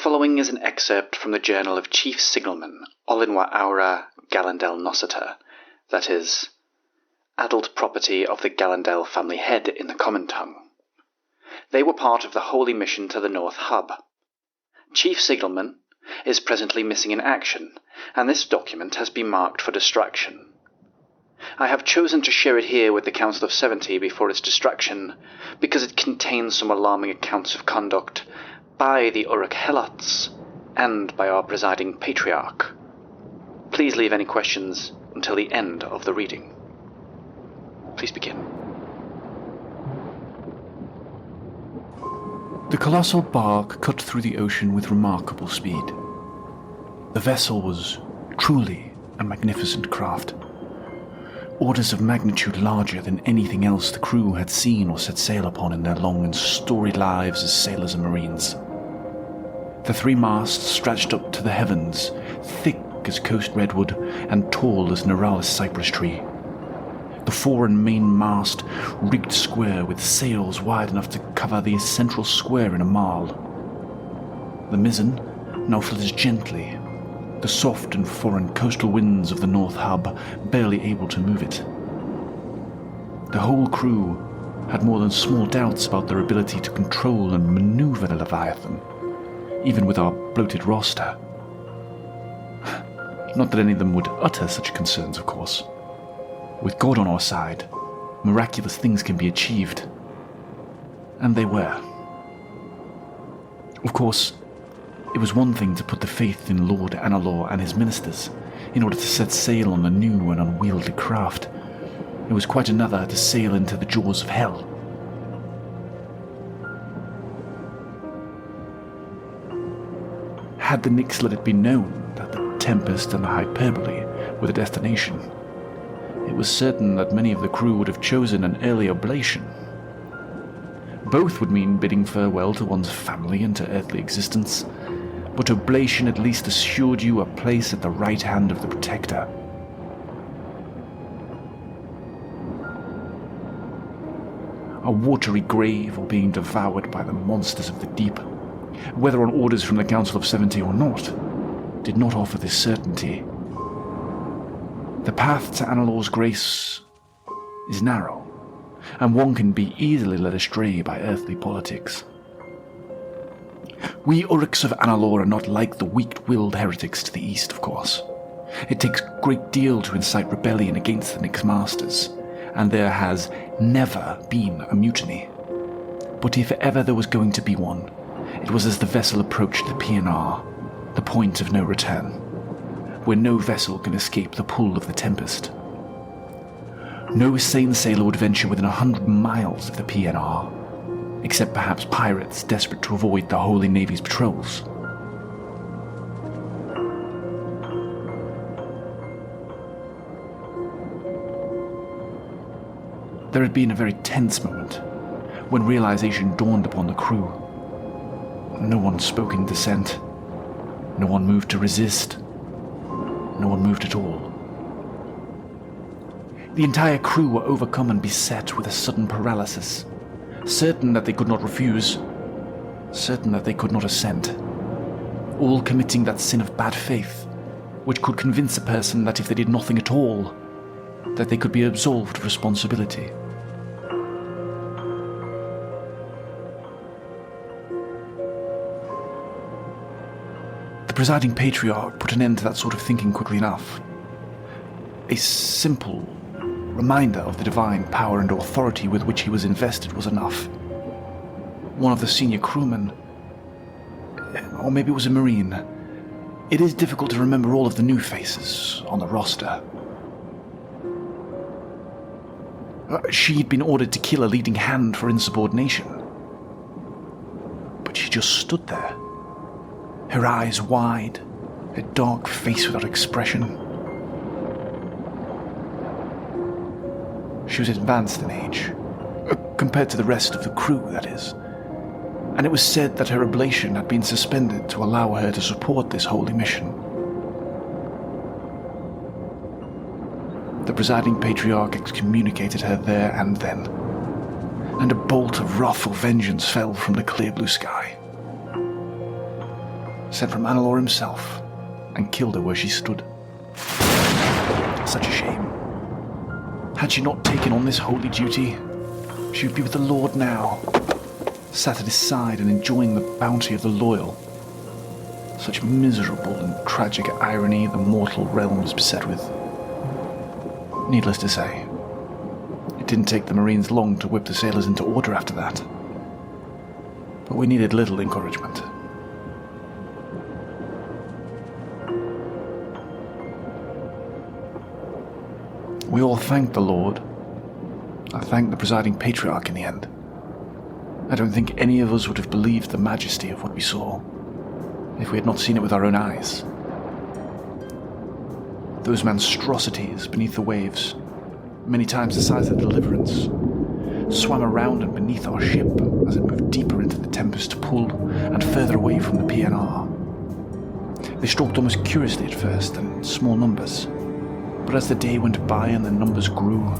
following is an excerpt from the journal of Chief Signalman, Olinwa Aora, Galondel Nossiter, that is, adult property of the Galondel family head in the common tongue. They were part of the holy mission to the North Hub. Chief Signalman is presently missing in action, and this document has been marked for destruction. I have chosen to share it here with the Council of 70 before its destruction, because it contains some alarming accounts of conduct by the Uruk Helots and by our Presiding Patriarch. Please leave any questions until the end of the reading. Please begin. The colossal bark cut through the ocean with remarkable speed. The vessel was truly a magnificent craft, orders of magnitude larger than anything else the crew had seen or set sail upon in their long and storied lives as sailors and marines. The three masts stretched up to the heavens, thick as coast redwood and tall as Neuralis cypress tree. The fore and main mast rigged square with sails wide enough to cover the central square in a mile. The mizzen now fluttered gently, the soft and foreign coastal winds of the North Hub barely able to move it. The whole crew had more than small doubts about their ability to control and maneuver the Leviathan, even with our bloated roster. Not that any of them would utter such concerns, of course. With God on our side, miraculous things can be achieved. And they were. Of course, it was one thing to put the faith in Lord Analor and his ministers in order to set sail on the new and unwieldy craft. It was quite another to sail into the jaws of hell. Had the Nix let it be known that the Tempest and the Hyperbole were the destination, it was certain that many of the crew would have chosen an early oblation. Both would mean bidding farewell to one's family and to earthly existence, but oblation at least assured you a place at the right hand of the Protector. A watery grave or being devoured by the monsters of the deep, whether on orders from the Council of 70 or not, did not offer this certainty. The path to Analor's grace is narrow, and one can be easily led astray by earthly politics. We Uruks of Analor are not like the weak-willed heretics to the east, of course. It takes a great deal to incite rebellion against the Nix Masters, and there has never been a mutiny. But if ever there was going to be one, it was as the vessel approached the PNR, the point of no return, where no vessel can escape the pull of the Tempest. No sane sailor would venture within 100 miles of the PNR, except perhaps pirates desperate to avoid the Holy Navy's patrols. There had been a very tense moment when realization dawned upon the crew. No one spoke in dissent. No one moved to resist. No one moved at all. The entire crew were overcome and beset with a sudden paralysis, certain that they could not refuse, certain that they could not assent, all committing that sin of bad faith, which could convince a person that if they did nothing at all, that they could be absolved of responsibility. The Presiding Patriarch put an end to that sort of thinking quickly enough. A simple reminder of the divine power and authority with which he was invested was enough. One of the senior crewmen, or maybe it was a Marine. It is difficult to remember all of the new faces on the roster. She'd been ordered to kill a leading hand for insubordination. But she just stood there, her eyes wide, her dark face without expression. She was advanced in age, compared to the rest of the crew, that is, and it was said that her oblation had been suspended to allow her to support this holy mission. The Presiding Patriarch excommunicated her there and then, and a bolt of wrathful vengeance fell from the clear blue sky. sent from Annalore himself, and killed her where she stood. Such a shame. Had she not taken on this holy duty, she would be with the Lord now, sat at his side and enjoying the bounty of the loyal. Such miserable and tragic irony the mortal realm is beset with. Needless to say, it didn't take the Marines long to whip the sailors into order after that. But we needed little encouragement. We all thanked the Lord. I thanked the Presiding Patriarch in the end. I don't think any of us would have believed the majesty of what we saw if we had not seen it with our own eyes. Those monstrosities beneath the waves, many times the size of the Deliverance, swam around and beneath our ship as it moved deeper into the Tempest pool and further away from the PNR. They stalked almost curiously at first, in small numbers, but as the day went by and the numbers grew,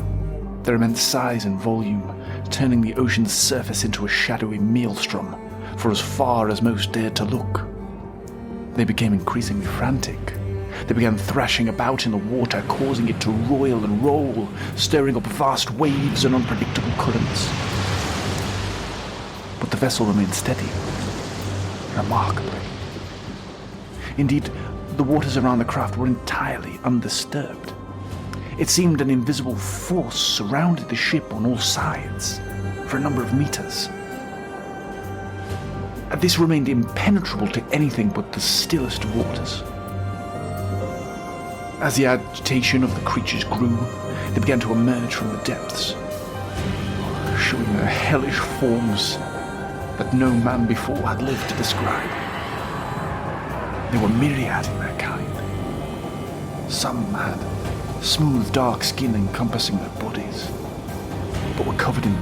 their immense size and volume turning the ocean's surface into a shadowy maelstrom for as far as most dared to look. They became increasingly frantic. They began thrashing about in the water, causing it to roil and roll, stirring up vast waves and unpredictable currents. But the vessel remained steady, remarkably. Indeed, the waters around the craft were entirely undisturbed. It seemed an invisible force surrounded the ship on all sides for a number of meters. This remained impenetrable to anything but the stillest waters. As the agitation of the creatures grew, they began to emerge from the depths, showing their hellish forms that no man before had lived to describe. They were myriad in their kind. Some had smooth, dark skin encompassing their bodies, but were covered in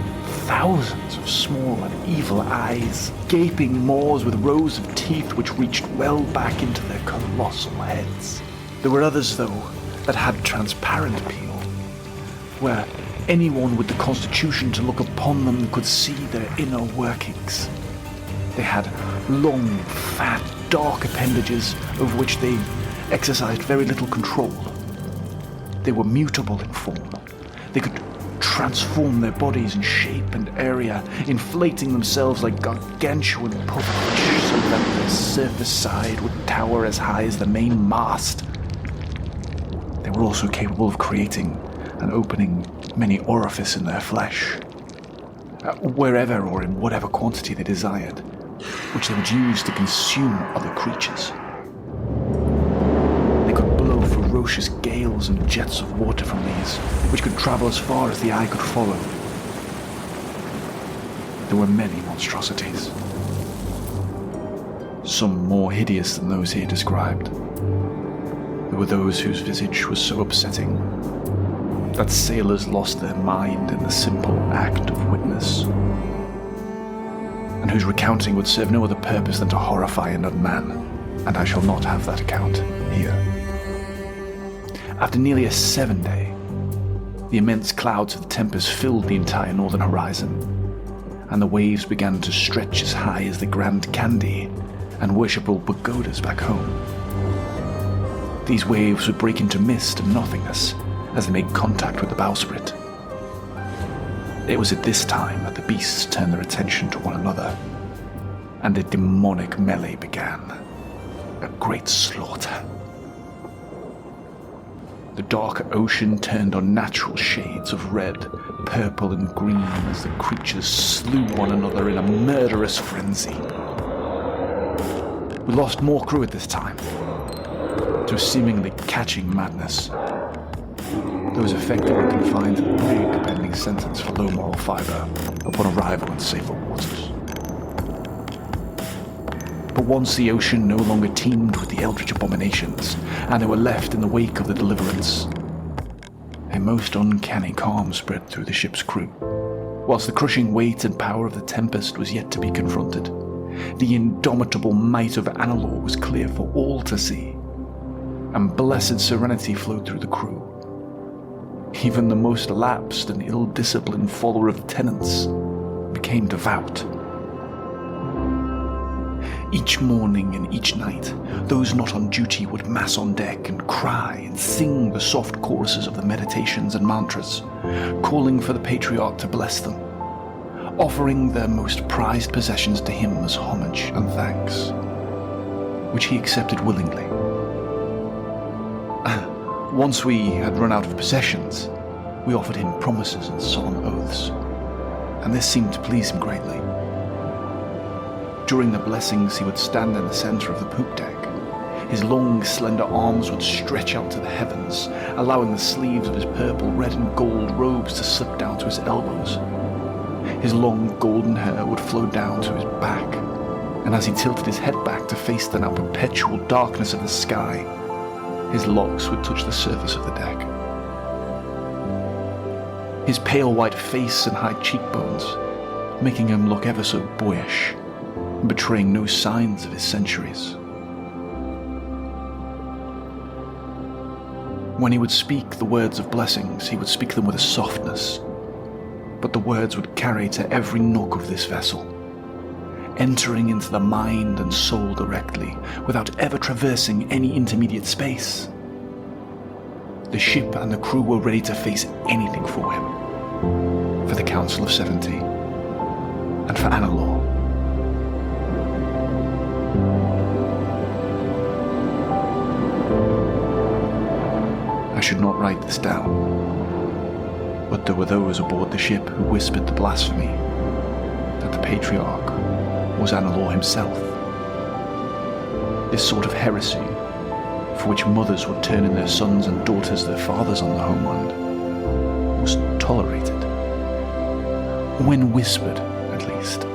thousands of small and evil eyes, gaping maws with rows of teeth which reached well back into their colossal heads. There were others, though, that had transparent peel, where anyone with the constitution to look upon them could see their inner workings. They had long, fat, dark appendages over which they exercised very little control. They were mutable in form. They could transform their bodies in shape and area, inflating themselves like gargantuan pufferfish so that their surface side would tower as high as the main mast. They were also capable of creating and opening many orifices in their flesh, wherever or in whatever quantity they desired, which they would use to consume other creatures. They could blow ferocious gales and jets of water from these, which could travel as far as the eye could follow. There were many monstrosities, some more hideous than those here described. There were those whose visage was so upsetting that sailors lost their mind in the simple act of witness, and whose recounting would serve no other purpose than to horrify another man, and I shall not have that account here. After nearly a 7-day, the immense clouds of the Tempest filled the entire northern horizon, and the waves began to stretch as high as the Grand Candy and worshipful pagodas back home. These waves would break into mist and nothingness as they made contact with the bowsprit. It was at this time that the beasts turned their attention to one another, and a demonic melee began. A great slaughter. The dark ocean turned unnatural shades of red, purple, and green as the creatures slew one another in a murderous frenzy. We lost more crew at this time, to a seemingly catching madness. Those affected were confined to the brig pending sentence for low moral fibre upon arrival in safer waters. But once the ocean no longer teemed with the eldritch abominations, and they were left in the wake of the Deliverance, a most uncanny calm spread through the ship's crew. Whilst the crushing weight and power of the Tempest was yet to be confronted, the indomitable might of Annalore was clear for all to see, and blessed serenity flowed through the crew. Even the most lapsed and ill-disciplined follower of tenets became devout. Each morning and each night, those not on duty would mass on deck and cry and sing the soft choruses of the meditations and mantras, calling for the Patriarch to bless them, offering their most prized possessions to him as homage and thanks, which he accepted willingly. Once we had run out of possessions, we offered him promises and solemn oaths, and this seemed to please him greatly. During the blessings, he would stand in the center of the poop deck. His long, slender arms would stretch out to the heavens, allowing the sleeves of his purple, red and gold robes to slip down to his elbows. His long, golden hair would flow down to his back, and as he tilted his head back to face the now perpetual darkness of the sky, his locks would touch the surface of the deck. His pale white face and high cheekbones, making him look ever so boyish, betraying no signs of his centuries. When he would speak the words of blessings, he would speak them with a softness, but the words would carry to every nook of this vessel, entering into the mind and soul directly, without ever traversing any intermediate space. The ship and the crew were ready to face anything for him, for the Council of 70, and for Analor. I should not write this down, but there were those aboard the ship who whispered the blasphemy that the Patriarch was Analor himself. This sort of heresy, for which mothers would turn in their sons and daughters their fathers on the homeland, was tolerated, when whispered at least.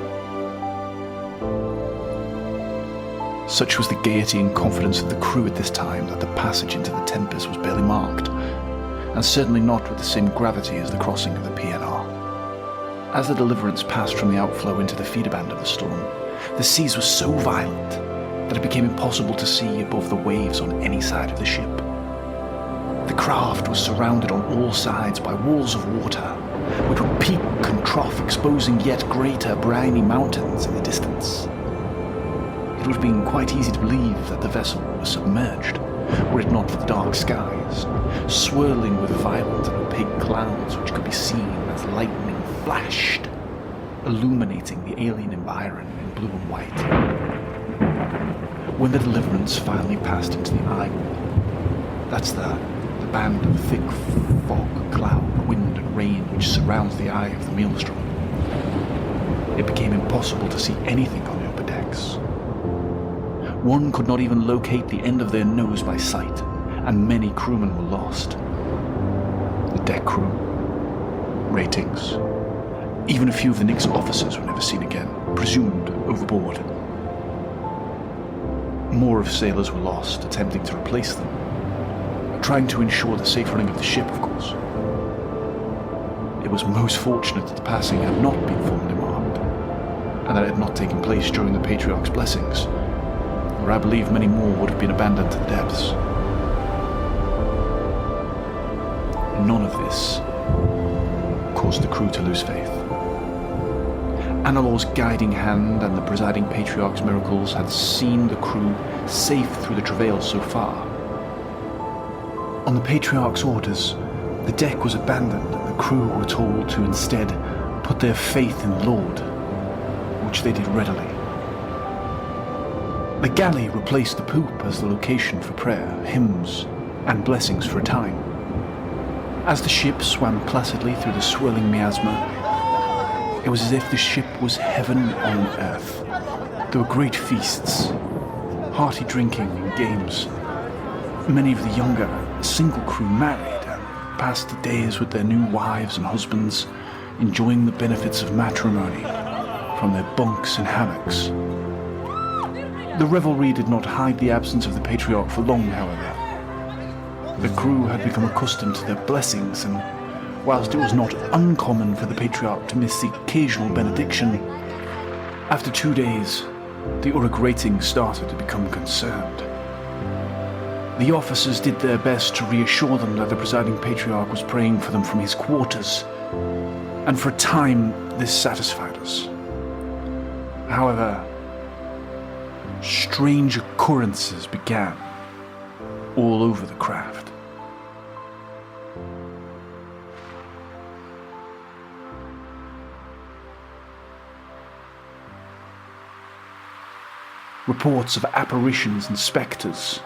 Such was the gaiety and confidence of the crew at this time that the passage into the Tempest was barely marked, and certainly not with the same gravity as the crossing of the PNR. As the Deliverance passed from the outflow into the feeder band of the storm, the seas were so violent that it became impossible to see above the waves on any side of the ship. The craft was surrounded on all sides by walls of water, which would peak and trough, exposing yet greater briny mountains in the distance. It would have been quite easy to believe that the vessel was submerged, were it not for the dark skies, swirling with violent and opaque clouds which could be seen as lightning flashed, illuminating the alien environment in blue and white. When the Deliverance finally passed into the eye wall, that's the band of thick fog, cloud, wind and rain which surrounds the eye of the maelstrom, it became impossible to see anything on the upper decks. One could not even locate the end of their nose by sight, and many crewmen were lost. The deck crew, ratings, even a few of the Nix's officers were never seen again, presumed overboard. More of sailors were lost, attempting to replace them, trying to ensure the safe running of the ship, of course. It was most fortunate that the passing had not been formally marked, and that it had not taken place during the Patriarch's blessings, or I believe many more would have been abandoned to the depths. None of this caused the crew to lose faith. Analor's guiding hand and the Presiding Patriarch's miracles had seen the crew safe through the travails so far. On the Patriarch's orders, the deck was abandoned and the crew were told to instead put their faith in the Lord, which they did readily. The galley replaced the poop as the location for prayer, hymns, and blessings for a time. As the ship swam placidly through the swirling miasma, it was as if the ship was heaven on earth. There were great feasts, hearty drinking and games. Many of the younger, single crew married and passed the days with their new wives and husbands, enjoying the benefits of matrimony from their bunks and hammocks. The revelry did not hide the absence of the Patriarch for long, however. The crew had become accustomed to their blessings, and whilst it was not uncommon for the Patriarch to miss the occasional benediction, after 2 days, the Uruk ratings started to become concerned. The officers did their best to reassure them that the Presiding Patriarch was praying for them from his quarters, and for a time this satisfied us. However, strange occurrences began all over the craft. Reports of apparitions and spectres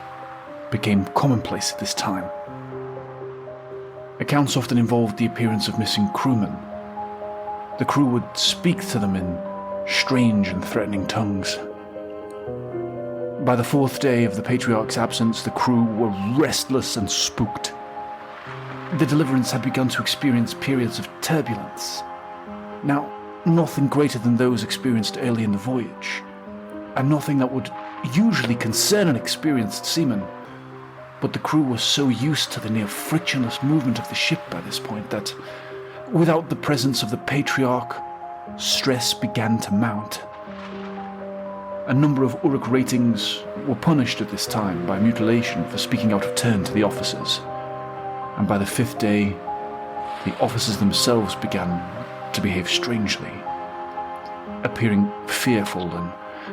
became commonplace at this time. Accounts often involved the appearance of missing crewmen. The crew would speak to them in strange and threatening tongues. By the fourth day of the Patriarch's absence, the crew were restless and spooked. The Deliverance had begun to experience periods of turbulence. Now, nothing greater than those experienced early in the voyage, and nothing that would usually concern an experienced seaman. But the crew was so used to the near frictionless movement of the ship by this point that, without the presence of the Patriarch, stress began to mount. A number of Uruk ratings were punished at this time by mutilation for speaking out of turn to the officers, and by the fifth day, the officers themselves began to behave strangely, appearing fearful and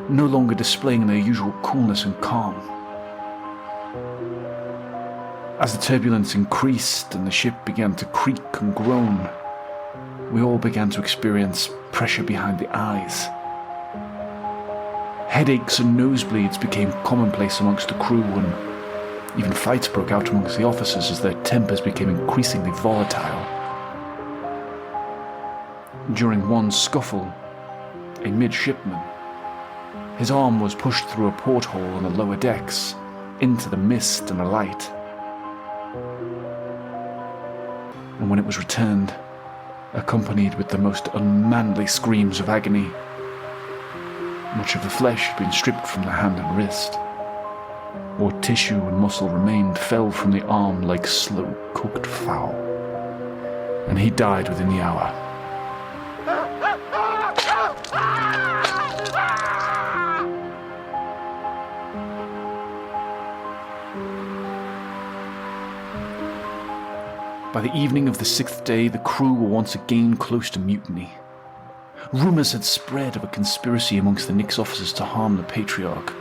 no longer displaying their usual coolness and calm. As the turbulence increased and the ship began to creak and groan, we all began to experience pressure behind the eyes. Headaches and nosebleeds became commonplace amongst the crew, and even fights broke out amongst the officers as their tempers became increasingly volatile. During one scuffle, a midshipman, his arm was pushed through a porthole on the lower decks into the mist and the light. And when it was returned, accompanied with the most unmanly screams of agony, much of the flesh had been stripped from the hand and wrist. What tissue and muscle remained fell from the arm like slow-cooked fowl, and he died within the hour. By the evening of the sixth day, the crew were once again close to mutiny. Rumours had spread of a conspiracy amongst the Nix officers to harm the Patriarch,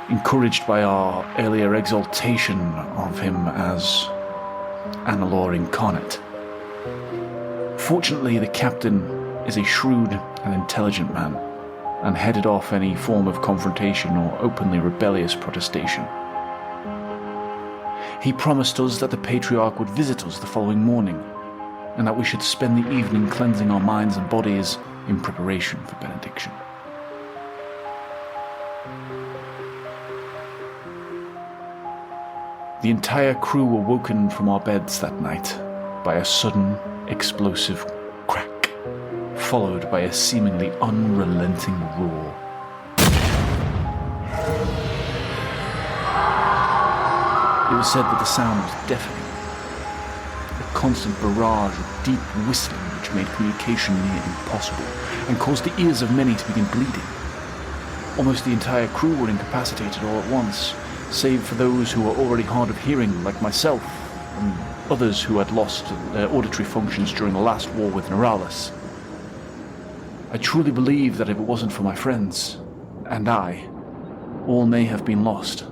encouraged by our earlier exaltation of him as Analor incarnate. Fortunately, the captain is a shrewd and intelligent man, and headed off any form of confrontation or openly rebellious protestation. He promised us that the Patriarch would visit us the following morning, and that we should spend the evening cleansing our minds and bodies in preparation for benediction. The entire crew were woken from our beds that night by a sudden, explosive crack, followed by a seemingly unrelenting roar. It was said that the sound was deafening, a constant barrage of deep whistling which made communication near impossible and caused the ears of many to begin bleeding. Almost the entire crew were incapacitated all at once, save for those who were already hard of hearing, like myself, and others who had lost their auditory functions during the last war with Neuralis. I truly believe that if it wasn't for my friends, and I, all may have been lost.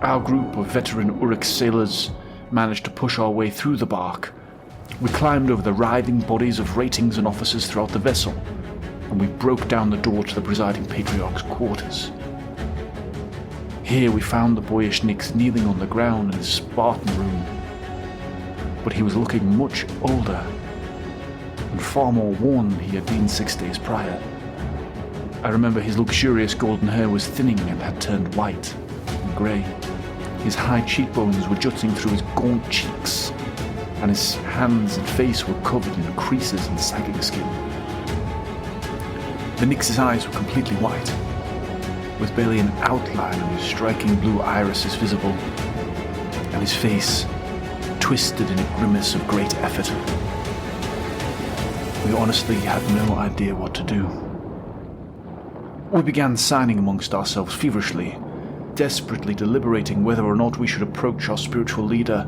Our group of veteran Uruk sailors managed to push our way through the bark. We climbed over the writhing bodies of ratings and officers throughout the vessel, and we broke down the door to the Presiding Patriarch's quarters. Here we found the boyish Nix kneeling on the ground in his Spartan room, but he was looking much older and far more worn than he had been 6 days prior. I remember his luxurious golden hair was thinning and had turned white and grey. His high cheekbones were jutting through his gaunt cheeks, and his hands and face were covered in creases and sagging skin. The Nix's eyes were completely white, with barely an outline of his striking blue irises visible, and his face twisted in a grimace of great effort. We honestly had no idea what to do. We began signing amongst ourselves feverishly, desperately deliberating whether or not we should approach our spiritual leader.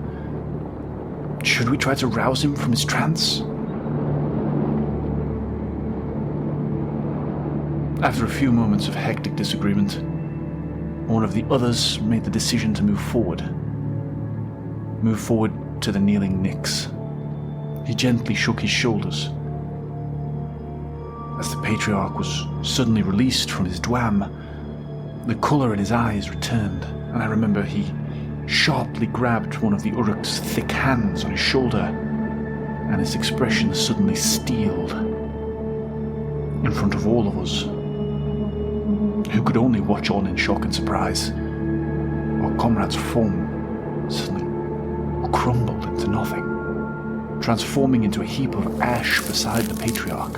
Should we try to rouse him from his trance? After a few moments of hectic disagreement, one of the others made the decision to move forward. Move forward to the kneeling Nyx. He gently shook his shoulders. As the Patriarch was suddenly released from his dwam, the colour in his eyes returned, and I remember he sharply grabbed one of the Uruk's thick hands on his shoulder, and his expression suddenly steeled. In front of all of us, who could only watch on in shock and surprise, our comrade's form suddenly crumbled into nothing, transforming into a heap of ash beside the Patriarch.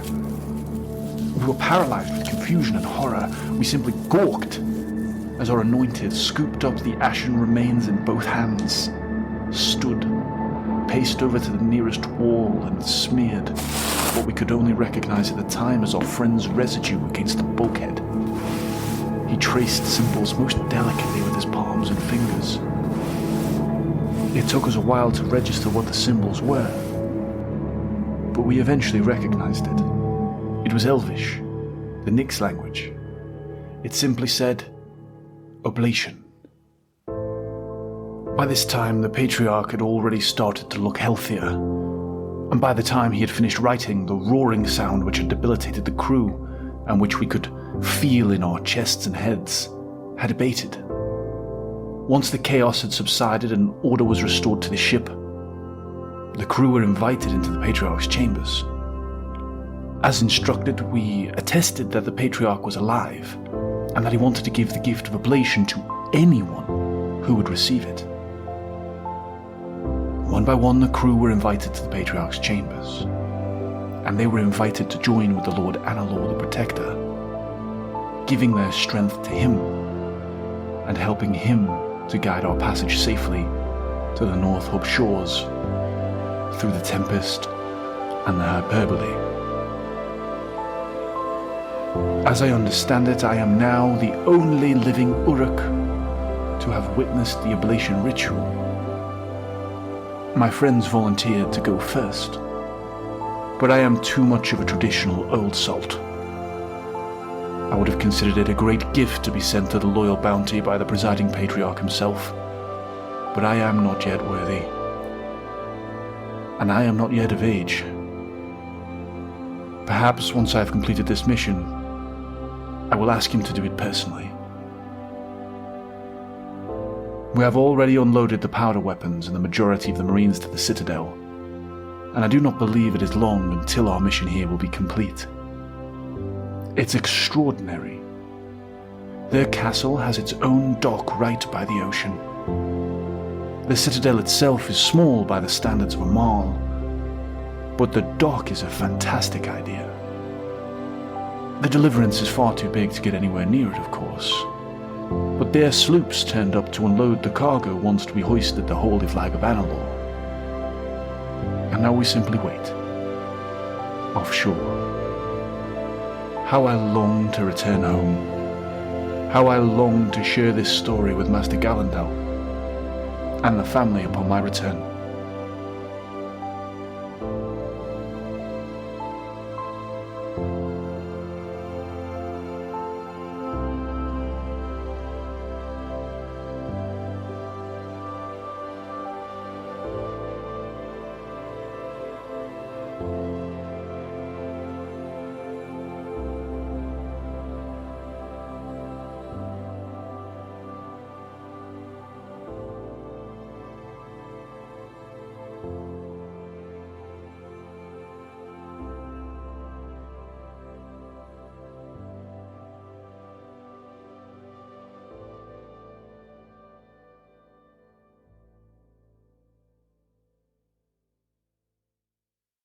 We were paralyzed with confusion and horror. We simply gawked as our anointed scooped up the ashen remains in both hands, stood, paced over to the nearest wall and smeared what we could only recognize at the time as our friend's residue against the bulkhead. He traced symbols most delicately with his palms and fingers. It took us a while to register what the symbols were, but we eventually recognized it. It was Elvish, the Nyx language. It simply said, oblation. By this time, the Patriarch had already started to look healthier, and by the time he had finished writing, the roaring sound which had debilitated the crew, and which we could feel in our chests and heads, had abated. Once the chaos had subsided and order was restored to the ship, the crew were invited into the Patriarch's chambers. As instructed, we attested that the Patriarch was alive, and that he wanted to give the gift of oblation to anyone who would receive it. One by one, the crew were invited to the Patriarch's chambers, and they were invited to join with the Lord Analor the Protector, giving their strength to him, and helping him to guide our passage safely to the North Hub shores, through the Tempest and the Hyperbole. As I understand it, I am now the only living Uruk to have witnessed the oblation ritual. My friends volunteered to go first, but I am too much of a traditional old salt. I would have considered it a great gift to be sent to the loyal bounty by the Presiding Patriarch himself, but I am not yet worthy, and I am not yet of age. Perhaps once I have completed this mission, I will ask him to do it personally. We have already unloaded the powder weapons and the majority of the Marines to the Citadel, and I do not believe it is long until our mission here will be complete. It's extraordinary. Their castle has its own dock right by the ocean. The Citadel itself is small by the standards of a mall, but the dock is a fantastic idea. The Deliverance is far too big to get anywhere near it, of course, but their sloops turned up to unload the cargo once we hoisted the holy flag of Analor. And now we simply wait, offshore. How I long to return home. How I long to share this story with Master Galondel and the family upon my return.